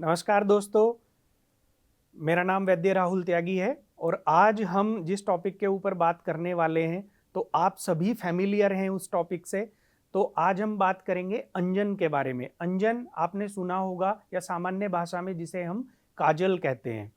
नमस्कार दोस्तों, मेरा नाम वैद्य राहुल त्यागी है और आज हम जिस टॉपिक के ऊपर बात करने वाले हैं तो आप सभी फैमिलियर हैं उस टॉपिक से। तो आज हम बात करेंगे अंजन के बारे में। अंजन आपने सुना होगा या सामान्य भाषा में जिसे हम काजल कहते हैं।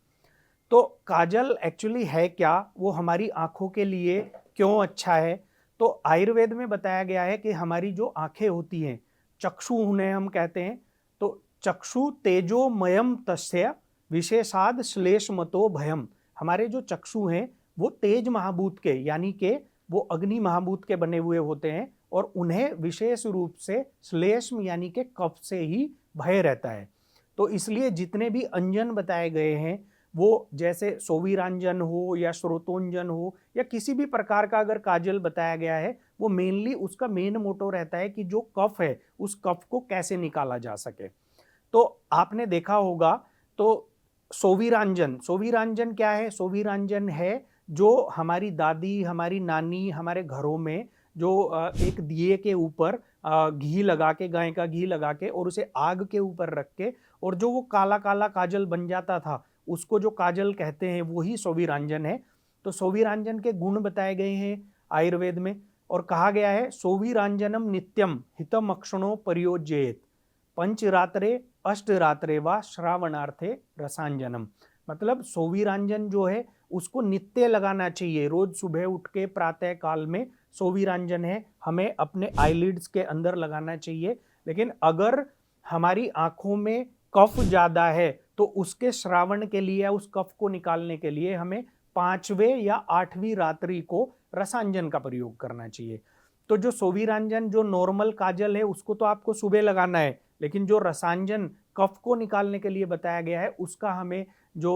तो काजल एक्चुअली है क्या, वो हमारी आँखों के लिए क्यों अच्छा है? तो आयुर्वेद में बताया गया है कि हमारी जो आँखें होती हैं, चक्षु उन्हें हम कहते हैं। तो चक्षु तेजोमयम तस्य विशेषाद श्लेषमतो भयम। हमारे जो चक्षु हैं वो तेज महाभूत के यानी के वो अग्नि महाभूत के बने हुए होते हैं और उन्हें विशेष रूप से श्लेष्म यानी के कफ से ही भय रहता है। तो इसलिए जितने भी अंजन बताए गए हैं वो जैसे सोवीरांजन हो या स्रोतोंजन हो या किसी भी प्रकार का अगर काजल बताया गया है, वो मेनली उसका मेन मोटो रहता है कि जो कफ है उस कफ को कैसे निकाला जा सके। तो आपने देखा होगा तो सोवीरांजन क्या है? सोवीरांजन है जो हमारी दादी, हमारी नानी, हमारे घरों में जो एक दिए के ऊपर घी लगा के, गाय का घी लगा के और उसे आग के ऊपर रख के और जो वो काला काला काजल बन जाता था, उसको जो काजल कहते हैं वही सोवीरांजन है। तो सोवीरांजन के गुण बताए गए हैं आयुर्वेद में और कहा गया है सोवीरांजनम नित्यम हितम अक्षणो परियोज्येत पंचरात्रे अष्टरात्रे व श्रावणार्थे रसांजनम। मतलब सोवीरांजन जो है उसको नित्य लगाना चाहिए। रोज सुबह उठ के प्रातः काल में सोवीरांजन है हमें अपने आईलिड्स के अंदर लगाना चाहिए। लेकिन अगर हमारी आंखों में कफ ज्यादा है तो उसके श्रावण के लिए, उस कफ को निकालने के लिए हमें 5वें या 8वीं रात्रि को रसांजन का प्रयोग करना चाहिए। तो जो सोवीरांजन, जो नॉर्मल काजल है, उसको तो आपको सुबह लगाना है, लेकिन जो रसांजन कफ को निकालने के लिए बताया गया है उसका हमें जो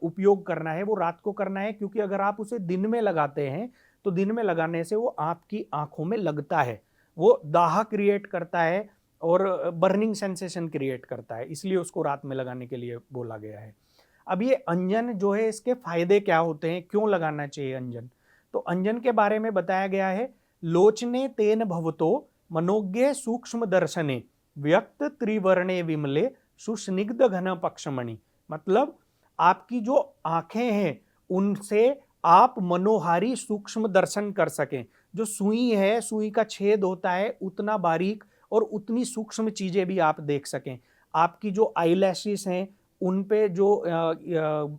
उपयोग करना है वो रात को करना है। क्योंकि अगर आप उसे दिन में लगाते हैं तो दिन में लगाने से वो आपकी आंखों में लगता है, वो दाह क्रिएट करता है और बर्निंग सेंसेशन क्रिएट करता है, इसलिए उसको रात में लगाने के लिए बोला गया है। अब ये अंजन जो है, इसके फायदे क्या होते हैं, क्यों लगाना चाहिए अंजन? तो अंजन के बारे में बताया गया है लोचने तेन भवतो मनोज्ञे सूक्ष्म दर्शने व्यक्त त्रिवर्णे विमले सुस्निग्ध घन पक्षमणि। मतलब आपकी जो आंखें हैं उनसे आप मनोहारी सूक्ष्म दर्शन कर सकें। जो सुई है, सुई का छेद होता है उतना बारीक और उतनी सूक्ष्म चीजें भी आप देख सकें। आपकी जो आईलैशेस हैं उन पे जो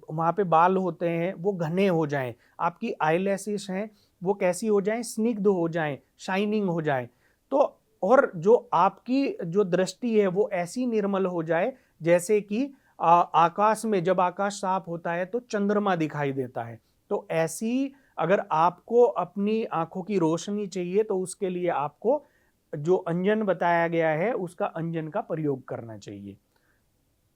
वहाँ पे बाल होते हैं वो घने हो जाएं। आपकी आईलैशेस हैं वो कैसी हो जाएं? स्निग्ध हो जाएं, शाइनिंग हो जाए। तो और जो आपकी जो दृष्टि है वो ऐसी निर्मल हो जाए जैसे कि आकाश में जब आकाश साफ होता है तो चंद्रमा दिखाई देता है। तो ऐसी अगर आपको अपनी आंखों की रोशनी चाहिए तो उसके लिए आपको जो अंजन बताया गया है उसका अंजन का प्रयोग करना चाहिए।